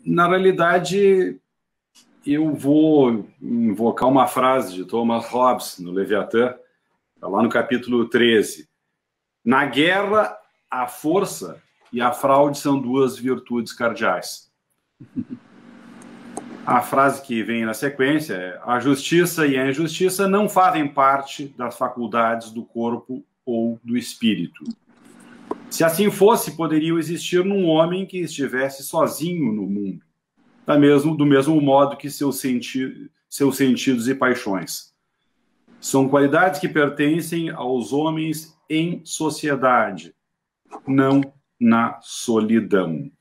Na realidade, eu vou invocar uma frase de Thomas Hobbes, no Leviatã, lá no capítulo 13. Na guerra, a força e a fraude são duas virtudes cardeais. A frase que vem na sequência é: a justiça e a injustiça não fazem parte das faculdades do corpo ou do espírito. Se assim fosse, poderiam existir num homem que estivesse sozinho no mundo, do mesmo modo que seus sentidos e paixões. São qualidades que pertencem aos homens em sociedade, não na solidão.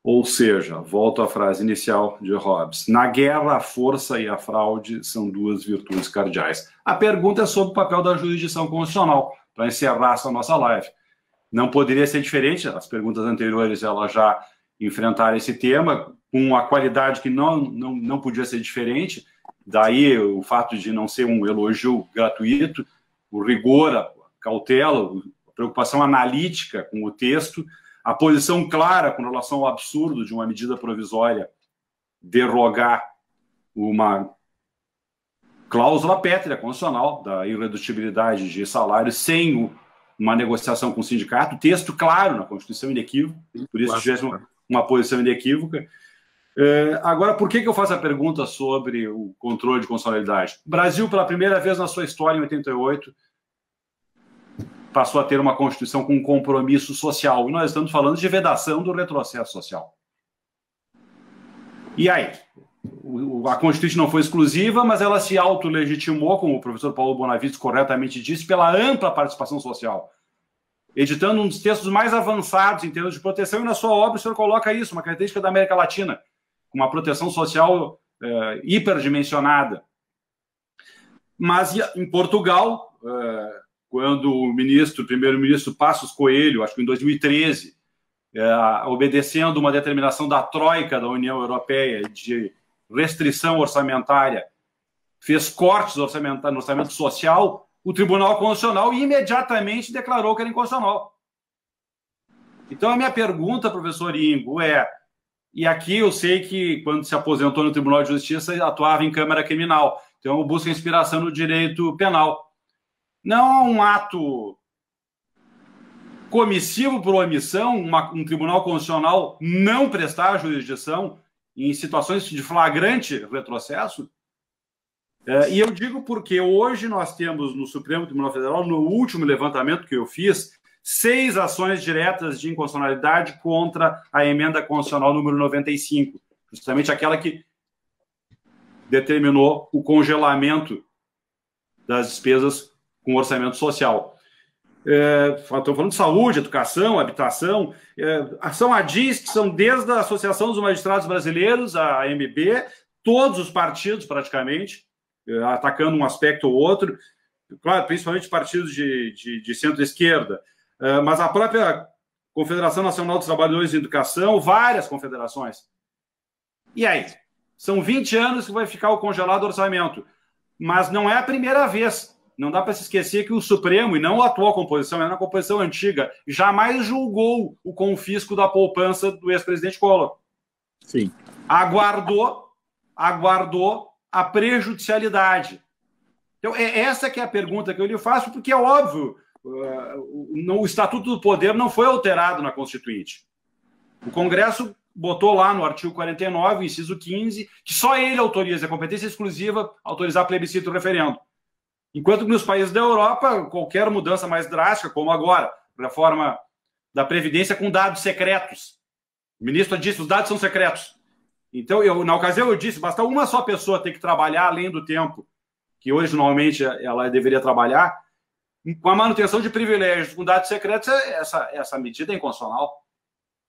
Ou seja, volto à frase inicial de Hobbes: na guerra, a força e a fraude são duas virtudes cardeais. A pergunta é sobre o papel da jurisdição constitucional, para encerrar essa nossa live. Não poderia ser diferente, as perguntas anteriores elas já enfrentaram esse tema, com a qualidade que não podia ser diferente, daí o fato de não ser um elogio gratuito, o rigor, a cautela, a preocupação analítica com o texto, a posição clara com relação ao absurdo de uma medida provisória derrogar uma cláusula pétrea constitucional da irredutibilidade de salários sem uma negociação com o sindicato, texto claro na Constituição, inequívoco, por isso tivesse uma posição inequívoca. Agora, por que eu faço a pergunta sobre o controle de constitucionalidade? O Brasil, pela primeira vez na sua história, em 88, passou a ter uma Constituição com um compromisso social. E nós estamos falando de vedação do retrocesso social. E aí? A Constituição não foi exclusiva, mas ela se autolegitimou, como o professor Paulo Bonavides corretamente disse, pela ampla participação social, editando um dos textos mais avançados em termos de proteção, e na sua obra o senhor coloca isso, uma característica da América Latina, com uma proteção social hiperdimensionada. Mas em Portugal, quando o primeiro-ministro Passos Coelho, acho que em 2013, obedecendo uma determinação da Troika da União Europeia de restrição orçamentária, fez cortes no orçamento social, o Tribunal Constitucional imediatamente declarou que era inconstitucional. Então, a minha pergunta, professor Ingo, e aqui eu sei que quando se aposentou no Tribunal de Justiça, atuava em Câmara Criminal, então eu busco inspiração no direito penal. Não é um ato comissivo por omissão, um Tribunal Constitucional não prestar jurisdição em situações de flagrante retrocesso? E eu digo porque hoje nós temos no Supremo Tribunal Federal, no último levantamento que eu fiz, 6 ações diretas de inconstitucionalidade contra a emenda constitucional número 95, justamente aquela que determinou o congelamento das despesas com orçamento social. Estou falando de saúde, educação, habitação. São ADIs que são desde a Associação dos Magistrados Brasileiros, a AMB, todos os partidos praticamente, atacando um aspecto ou outro, claro, principalmente partidos de centro-esquerda, mas a própria Confederação Nacional dos Trabalhadores em Educação, várias confederações. E aí? São 20 anos que vai ficar o congelado orçamento, mas não é a primeira vez. Não dá para se esquecer que o Supremo, e não a atual composição, é uma composição antiga, jamais julgou o confisco da poupança do ex-presidente Collor. Sim. Aguardou a prejudicialidade. Então, essa que é a pergunta que eu lhe faço, porque é óbvio, o Estatuto do Poder não foi alterado na Constituinte. O Congresso botou lá no artigo 49, inciso 15, que só ele autoriza, a competência exclusiva, autorizar plebiscito e referendo. Enquanto que nos países da Europa, qualquer mudança mais drástica, como agora, reforma da Previdência com dados secretos. O ministro disse, os dados são secretos. Então, na ocasião eu disse, basta uma só pessoa ter que trabalhar além do tempo que originalmente ela deveria trabalhar, com a manutenção de privilégios com dados secretos, essa medida é inconstitucional.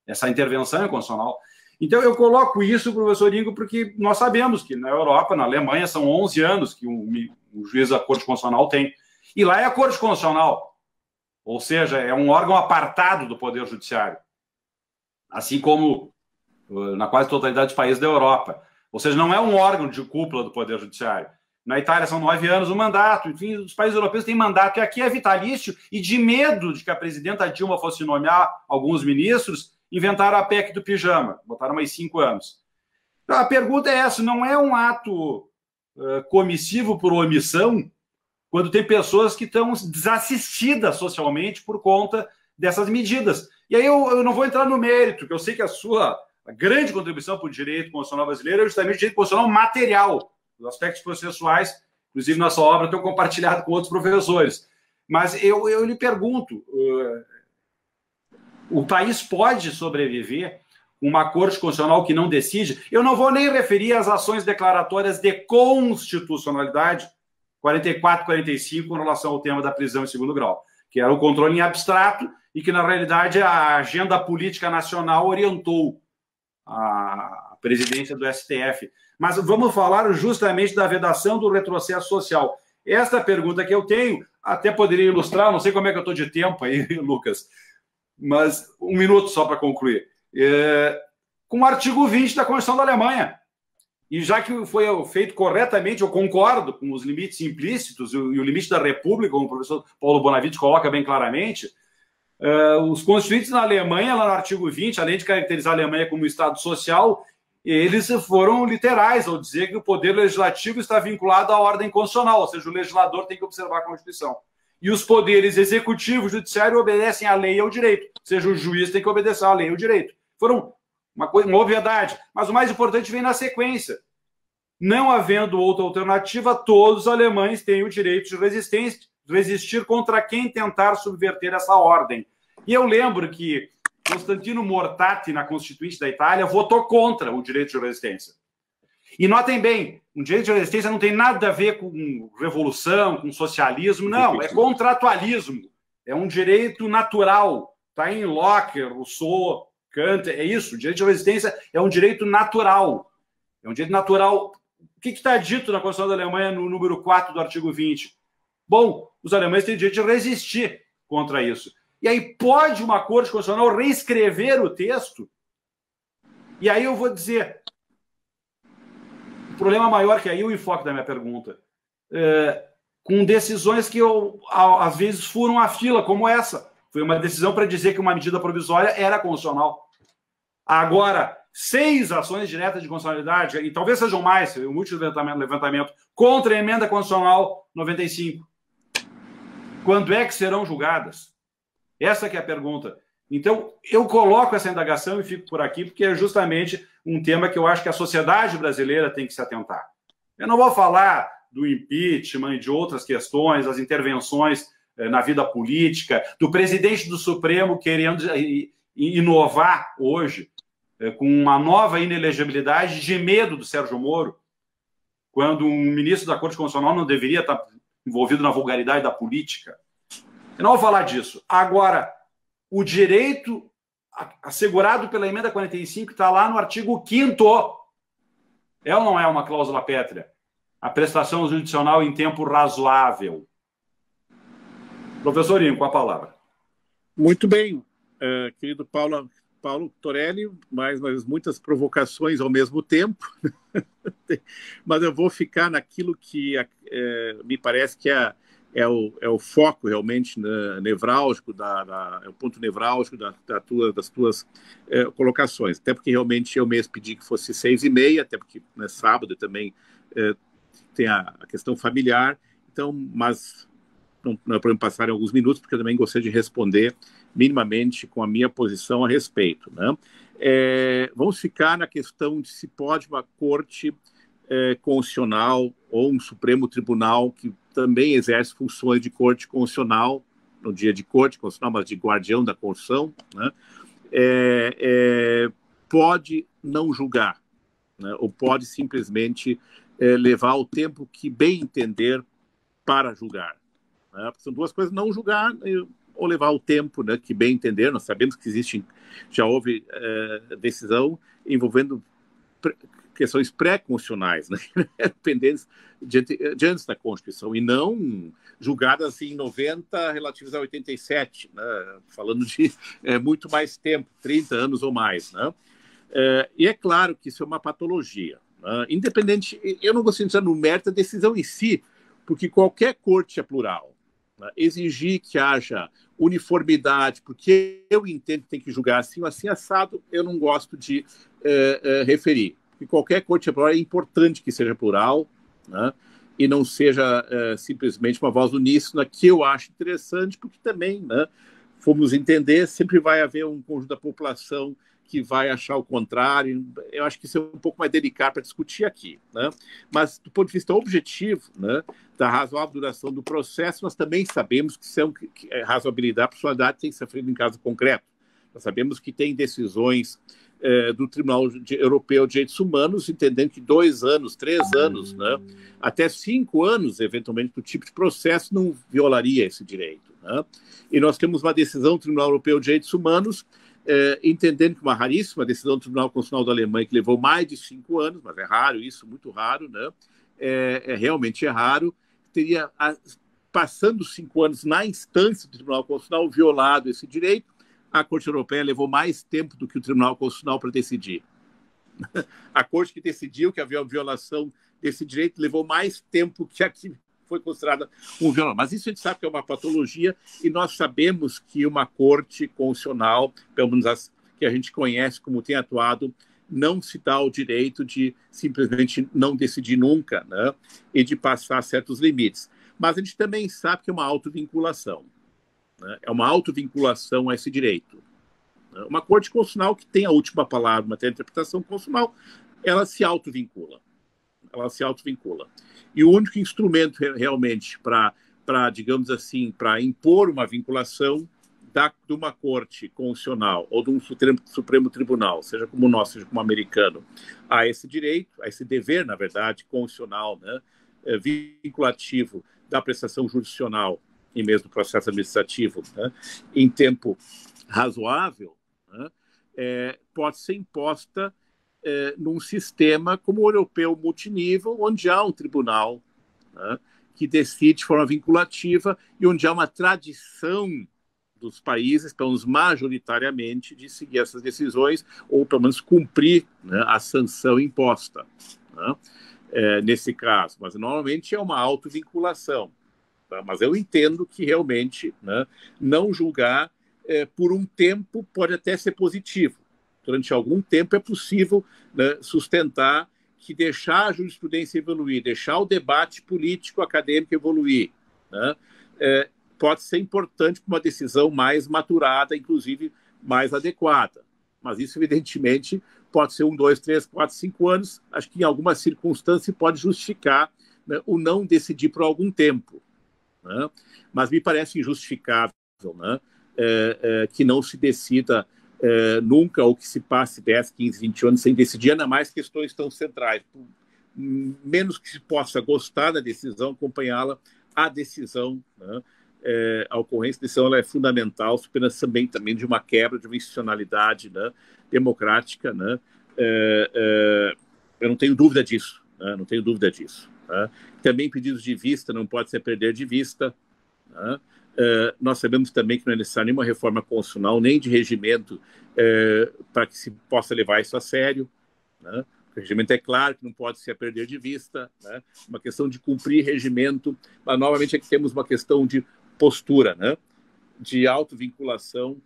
Essa intervenção é inconstitucional. Então, eu coloco isso, professor Ingo, porque nós sabemos que na Europa, na Alemanha, são 11 anos que o juiz da Corte Constitucional tem. E lá é a Corte Constitucional. Ou seja, é um órgão apartado do Poder Judiciário. Assim como na quase totalidade dos países da Europa. Ou seja, não é um órgão de cúpula do Poder Judiciário. Na Itália são 9 anos o mandato. Enfim, os países europeus têm mandato. E aqui é vitalício. E de medo de que a presidenta Dilma fosse nomear alguns ministros, inventaram a PEC do pijama, botaram mais 5 anos. Então, a pergunta é essa, não é um ato comissivo por omissão quando tem pessoas que estão desassistidas socialmente por conta dessas medidas. E aí eu não vou entrar no mérito, porque eu sei que a grande contribuição para o direito constitucional brasileiro é justamente o direito constitucional material, os aspectos processuais, inclusive nossa obra tenho compartilhado com outros professores. Mas eu lhe pergunto, o país pode sobreviver com uma Corte Constitucional que não decide? Eu não vou nem referir às ações declaratórias de constitucionalidade 44 e 45 com relação ao tema da prisão em segundo grau, que era o controle em abstrato e que, na realidade, a agenda política nacional orientou a presidência do STF. Mas vamos falar justamente da vedação do retrocesso social. Esta pergunta que eu tenho, até poderia ilustrar, não sei como é que eu estou de tempo aí, Lucas, mas 1 minuto só para concluir. Com o artigo 20 da Constituição da Alemanha. E já que foi feito corretamente, eu concordo com os limites implícitos e o limite da República, como o professor Paulo Bonavide coloca bem claramente, os constituintes na Alemanha, lá no artigo 20, além de caracterizar a Alemanha como um Estado social, eles foram literais ao dizer que o poder legislativo está vinculado à ordem constitucional, ou seja, o legislador tem que observar a Constituição. E os poderes executivo e judiciário obedecem à lei e ao direito, ou seja, o juiz tem que obedecer à lei e ao direito. Foram uma obviedade, mas o mais importante vem na sequência. Não havendo outra alternativa, todos os alemães têm o direito de resistir contra quem tentar subverter essa ordem. E eu lembro que Constantino Mortati, na Constituinte da Itália, votou contra o direito de resistência. E notem bem, o direito de resistência não tem nada a ver com revolução, com socialismo, não, é contratualismo. É um direito natural. Está em Locke, Rousseau, Kant, é isso. O direito de resistência é um direito natural. É um direito natural. O que está dito na Constituição da Alemanha no número 4 do artigo 20? Bom, os alemães têm direito de resistir contra isso. E aí pode uma Corte Constitucional reescrever o texto? E aí eu vou dizer, o problema maior que aí o enfoque da minha pergunta, com decisões que às vezes furam a fila, como essa. Foi uma decisão para dizer que uma medida provisória era constitucional. Agora, 6 ações diretas de constitucionalidade, e talvez sejam mais, o último levantamento, contra a emenda constitucional 95. Quando é que serão julgadas? Essa que é a pergunta. Então, eu coloco essa indagação e fico por aqui, porque é justamente um tema que eu acho que a sociedade brasileira tem que se atentar. Eu não vou falar do impeachment e de outras questões, das intervenções na vida política, do presidente do Supremo querendo inovar hoje com uma nova inelegibilidade de medo do Sérgio Moro, quando um ministro da Corte Constitucional não deveria estar envolvido na vulgaridade da política. Eu não vou falar disso. Agora, o direito assegurado pela emenda 45 está lá no artigo 5º. É ou não é uma cláusula pétrea? A prestação judicional em tempo razoável. Professorinho, com a palavra. Muito bem, querido Paulo Torelli, mas muitas provocações ao mesmo tempo. Mas eu vou ficar naquilo que me parece que é o foco realmente nevrálgico, é o ponto nevrálgico das tuas colocações. Até porque realmente eu mesmo pedi que fosse 6h30, até porque é sábado também tem a questão familiar. Então, mas não é para me passar em alguns minutos, porque eu também gostaria de responder minimamente com a minha posição a respeito, né? Vamos ficar na questão de se pode uma corte constitucional ou um Supremo Tribunal que também exerce funções de corte constitucional, no dia de corte constitucional, mas de guardião da Constituição, né? Pode não julgar, né? Ou pode simplesmente levar o tempo que bem entender para julgar, né? São duas coisas: não julgar ou levar o tempo, né, que bem entender. Nós sabemos que já houve decisão envolvendo questões pré-constitucionais, né, pendentes diante da Constituição, e não julgadas em 90 relativas a 87, né, falando de muito mais tempo, 30 anos ou mais, né? E é claro que isso é uma patologia, né? Independente, eu não gostaria de entrar no mérito da decisão em si, porque qualquer corte é plural. Exigir que haja uniformidade, porque eu entendo que tem que julgar assim, assim assado, eu não gosto de referir. E qualquer corte plural é importante que seja plural, né? E não seja simplesmente uma voz uníssona, que eu acho interessante, porque também, né, fomos entender, sempre vai haver um conjunto da população que vai achar o contrário. Eu acho que isso é um pouco mais delicado para discutir aqui, né? Mas, do ponto de vista objetivo, né, da razoável duração do processo, nós também sabemos que razoabilidade e proporcionalidade tem que ser feita em caso concreto. Nós sabemos que tem decisões do Tribunal Europeu de Direitos Humanos, entendendo que 2 anos, 3 anos, né, até 5 anos, eventualmente, do tipo de processo, não violaria esse direito, né? E nós temos uma decisão do Tribunal Europeu de Direitos Humanos, entendendo que uma raríssima decisão do Tribunal Constitucional da Alemanha, que levou mais de 5 anos, mas é raro isso, muito raro, né? Realmente é raro, teria, passando 5 anos na instância do Tribunal Constitucional, violado esse direito. A Corte Europeia levou mais tempo do que o Tribunal Constitucional para decidir. A Corte que decidiu que havia uma violação desse direito levou mais tempo que a que foi considerada um violação. Mas isso a gente sabe que é uma patologia, e nós sabemos que uma Corte Constitucional, pelo menos as que a gente conhece como tem atuado, não se dá o direito de simplesmente não decidir nunca, né, e de passar certos limites. Mas a gente também sabe que é uma autovinculação. É uma autovinculação a esse direito. Uma Corte Constitucional que tem a última palavra, uma interpretação constitucional, ela se autovincula. Ela se autovincula. E o único instrumento realmente para, digamos assim, para impor uma vinculação de uma Corte Constitucional ou de um Supremo Tribunal, seja como o nosso, seja como o americano, a esse direito, a esse dever, na verdade, constitucional, né, vinculativo da prestação jurisdicional e mesmo processo administrativo, né, em tempo razoável, né, pode ser imposta num sistema como o europeu multinível, onde há um tribunal, né, que decide de forma vinculativa e onde há uma tradição dos países, pelo menos majoritariamente, de seguir essas decisões ou pelo menos cumprir, né, a sanção imposta, né, nesse caso. Mas normalmente é uma autovinculação. Mas eu entendo que realmente, né, não julgar por um tempo pode até ser positivo. Durante algum tempo é possível, né, sustentar que deixar a jurisprudência evoluir, deixar o debate político acadêmico evoluir, né, pode ser importante para uma decisão mais maturada, inclusive mais adequada. Mas isso, evidentemente, pode ser 1, 2, 3, 4, 5 anos. Acho que em alguma circunstância pode justificar, né, o não decidir por algum tempo. Né? Mas me parece injustificável, né, que não se decida nunca, ou que se passe 10, 15, 20 anos sem decidir, ainda mais questões tão centrais. Menos que se possa gostar da decisão, acompanhá-la, a decisão, né, a ocorrência da decisão, ela é fundamental, apenas também de uma quebra de uma institucionalidade, né, democrática, né, eu não tenho dúvida disso, né, não tenho dúvida disso. Né? Também pedidos de vista não pode ser perder de vista. Né? Nós sabemos também que não é necessária nenhuma reforma constitucional, nem de regimento, para que se possa levar isso a sério. Né? O regimento é claro que não pode ser a perder de vista. Né? Uma questão de cumprir regimento, mas novamente aqui temos uma questão de postura, né? De autovinculação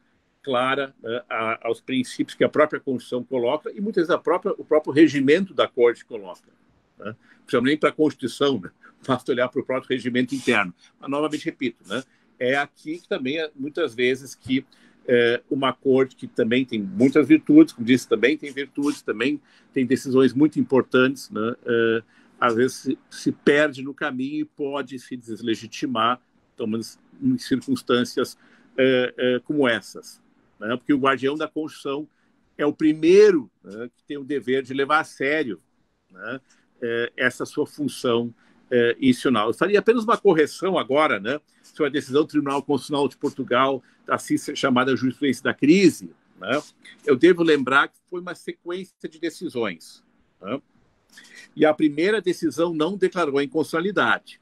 clara, né, aos princípios que a própria Constituição coloca e muitas vezes o próprio regimento da Corte coloca. Né? Não precisa nem para a Constituição, né? Basta olhar para o próprio regimento interno. Mas, novamente, repito, né? É aqui que também, muitas vezes, que uma Corte que também tem muitas virtudes, como disse, também tem virtudes, também tem decisões muito importantes, né? Às vezes se perde no caminho e pode se deslegitimar, pelo menos em circunstâncias como essas. Né? Porque o guardião da Constituição é o primeiro, né, que tem o dever de levar a sério, né, essa sua função institucional. Eu faria apenas uma correção agora, né, sobre a decisão do Tribunal Constitucional de Portugal, assim chamada jurisprudência da crise. Né? Eu devo lembrar que foi uma sequência de decisões. Né? E a primeira decisão não declarou a inconstitucionalidade.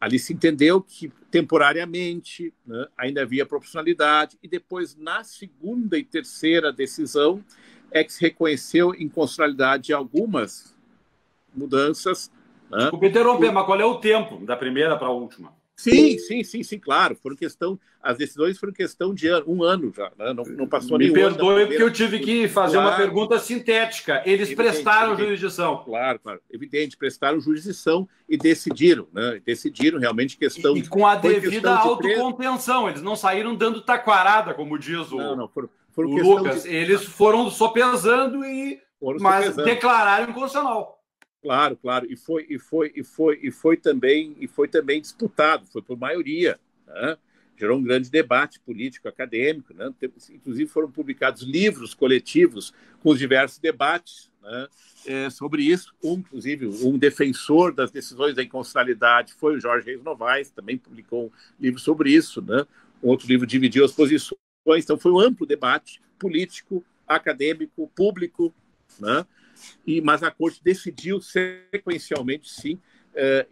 Ali se entendeu que, temporariamente, né, ainda havia proporcionalidade, e depois, na segunda e terceira decisão, é que se reconheceu inconstitucionalidade de algumas mudanças. Né? Desculpa interromper, mas qual é o tempo da primeira para a última? Sim, claro. As decisões foram questão de um ano já, né? Não passou nem um ano. Me perdoe porque eu tive que fazer uma pergunta sintética. Eles prestaram jurisdição. Claro, evidente, prestaram jurisdição e decidiram, né? Decidiram realmente questão... E com a devida autocontenção, eles não saíram dando taquarada, como diz o Lucas. Eles foram sopesando mas declararam inconstitucional. Claro. E foi também disputado, foi por maioria, né? Gerou um grande debate político, acadêmico, né? Inclusive foram publicados livros coletivos com os diversos debates, né? Sobre isso. Inclusive, um defensor das decisões da inconstitucionalidade foi o Jorge Reis Novaes, também publicou um livro sobre isso, né? Um outro livro dividiu as posições. Então, foi um amplo debate político, acadêmico, público, né? Mas a Corte decidiu sequencialmente, sim,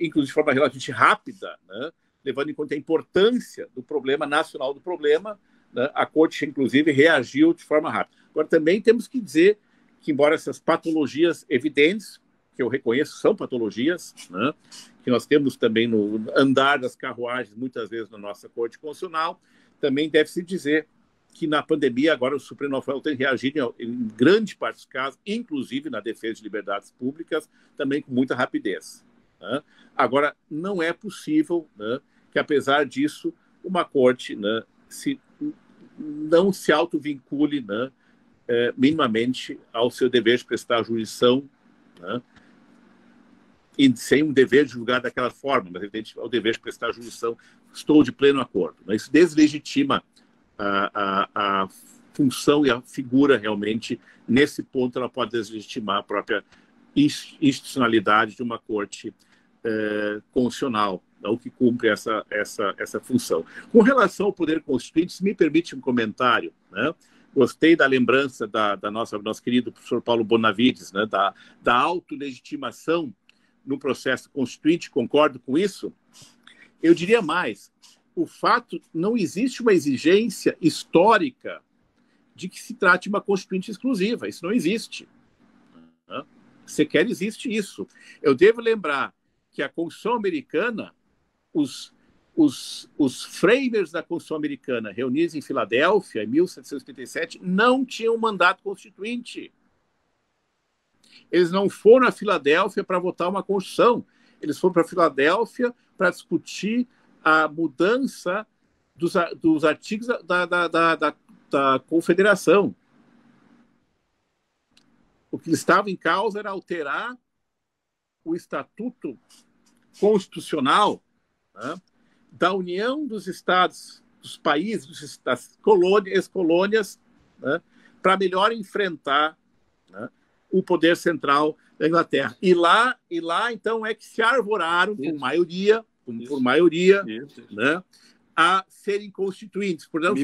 inclusive de forma relativamente rápida, né? Levando em conta a importância do problema nacional do problema, né? A Corte, inclusive, reagiu de forma rápida. Agora, também temos que dizer que, embora essas patologias evidentes, que eu reconheço são patologias, né? Que nós temos também no andar das carruagens, muitas vezes na nossa Corte Constitucional, também deve-se dizer que na pandemia, agora o Supremo Tribunal Federal tem reagido em grande parte dos casos, inclusive na defesa de liberdades públicas, também com muita rapidez, né? Agora, não é possível, né, que, apesar disso, uma corte, né, não se autovincule, né, minimamente ao seu dever de prestar jurisdição, né, e sem um dever de julgar daquela forma, mas, evidente, ao dever de prestar jurisdição, estou de pleno acordo, né? Isso deslegitima a função e a figura, realmente, nesse ponto, ela pode deslegitimar a própria institucionalidade de uma corte constitucional, o que cumpre essa função. Com relação ao poder constituinte, se me permite um comentário, né? Gostei da lembrança do nosso querido professor Paulo Bonavides, né? Da autolegitimação no processo constituinte, concordo com isso. Eu diria mais, o fato, não existe uma exigência histórica de que se trate uma constituinte exclusiva. Isso não existe, né? Sequer existe isso. Eu devo lembrar que a Constituição Americana, os framers da Constituição Americana, reunidos em Filadélfia, em 1787, não tinham mandato constituinte. Eles não foram a Filadélfia para votar uma Constituição. Eles foram para Filadélfia para discutir a mudança dos artigos da Confederação. O que estava em causa era alterar o Estatuto Constitucional, né, da União dos Estados, dos países, das ex-colônias, né, para melhor enfrentar, né, o poder central da Inglaterra. E lá, então, é que se arvoraram por maioria, né, a serem constituintes. Portanto,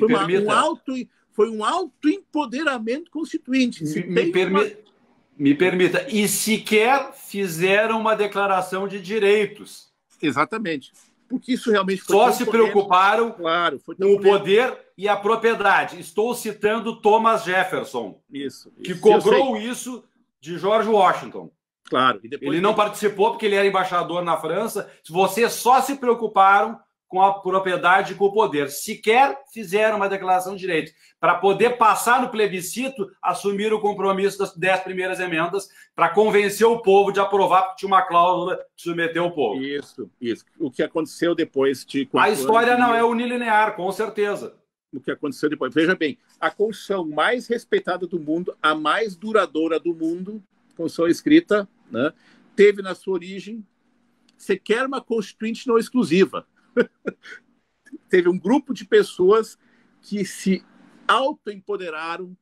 foi um autoempoderamento constituinte. Me permita. E sequer fizeram uma declaração de direitos. Exatamente. Porque isso realmente foi só se preocuparam com o poder e a propriedade. Estou citando Thomas Jefferson, que cobrou isso de George Washington. Claro. Ele não participou porque ele era embaixador na França. Vocês só se preocuparam com a propriedade e com o poder. Sequer fizeram uma declaração de direitos. Para poder passar no plebiscito, assumiram o compromisso das 10 primeiras emendas para convencer o povo de aprovar, porque tinha uma cláusula de submeter o povo. Isso. O que aconteceu depois de... A história não é unilinear, com certeza. O que aconteceu depois. Veja bem, a Constituição mais respeitada do mundo, a mais duradoura do mundo, Constituição escrita, né, teve na sua origem sequer uma constituinte não exclusiva. Teve um grupo de pessoas que se autoempoderaram,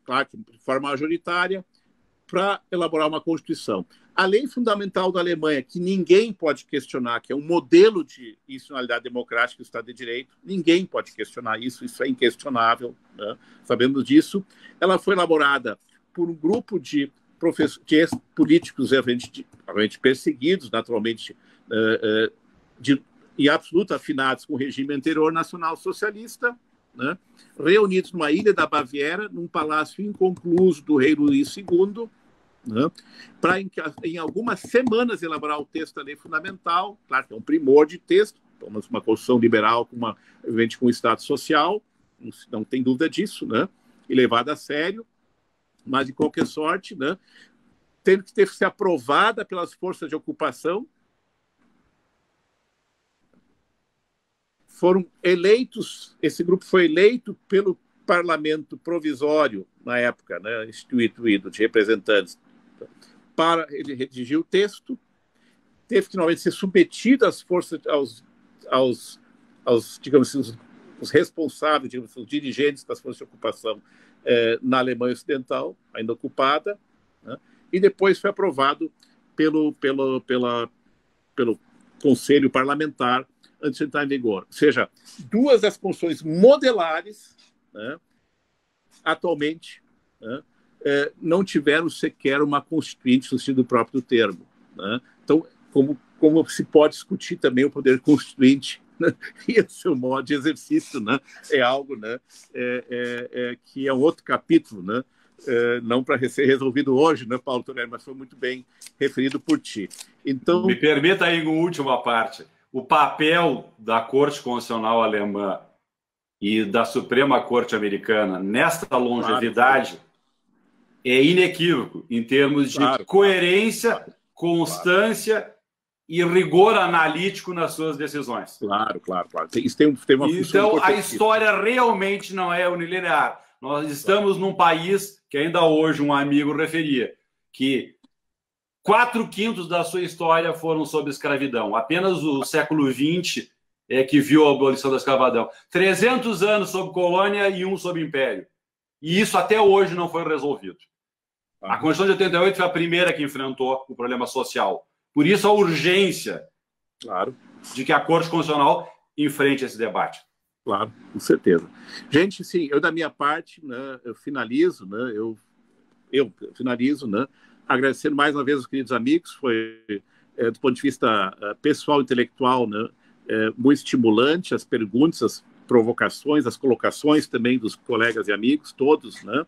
claro que de forma majoritária, para elaborar uma Constituição. A lei fundamental da Alemanha, que ninguém pode questionar, que é um modelo de institucionalidade democrática do Estado de Direito, ninguém pode questionar isso é inquestionável, né? Sabemos disso. Ela foi elaborada por um grupo de políticos obviamente perseguidos, naturalmente, em absoluta afinados com o regime anterior nacional-socialista, né, reunidos numa ilha da Baviera, num palácio inconcluso do rei Luís II, né, para em algumas semanas elaborar o texto da lei fundamental. Claro que é um primor de texto, uma Constituição liberal evidente, com o Estado social, não tem dúvida disso, né, e levada a sério, mas de qualquer sorte, né, tendo que ser aprovada pelas forças de ocupação. Foram eleitos, esse grupo foi eleito pelo parlamento provisório, na época, né, instituído de representantes, para ele redigir o texto, teve que normalmente ser submetido às forças, digamos assim, os responsáveis, digamos assim, os dirigentes das forças de ocupação na Alemanha Ocidental, ainda ocupada, né, e depois foi aprovado pelo Conselho Parlamentar antes de entrar em vigor. Ou seja, duas das constituições modelares, né, atualmente, né, não tiveram sequer uma constituinte no sentido próprio do termo, né? Então, como se pode discutir também o poder constituinte, né, e o seu modo de exercício, né, é algo, né, que é um outro capítulo, né, não para ser resolvido hoje, né, Paulo Torelli, mas foi muito bem referido por ti. Então, me permita aí uma última parte. O papel da Corte Constitucional Alemã e da Suprema Corte Americana nesta longevidade é inequívoco em termos de coerência, constância e rigor analítico nas suas decisões. Claro. Isso tem uma função. Então, a história realmente não é unilinear. Nós estamos num país que ainda hoje um amigo referia, que 4/5 da sua história foram sob escravidão. Apenas o século XX é que viu a abolição da escravidão. 300 anos sob colônia e 1 sob império. E isso até hoje não foi resolvido. A Constituição de 88 foi a primeira que enfrentou o problema social. Por isso a urgência de que a Corte Constitucional enfrente esse debate. Claro, com certeza. Gente, sim, eu da minha parte, né, eu finalizo, né, eu finalizo, né, agradecendo mais uma vez os queridos amigos, foi, do ponto de vista pessoal, intelectual, né, muito estimulante, as perguntas, as provocações, as colocações também dos colegas e amigos, todos, né,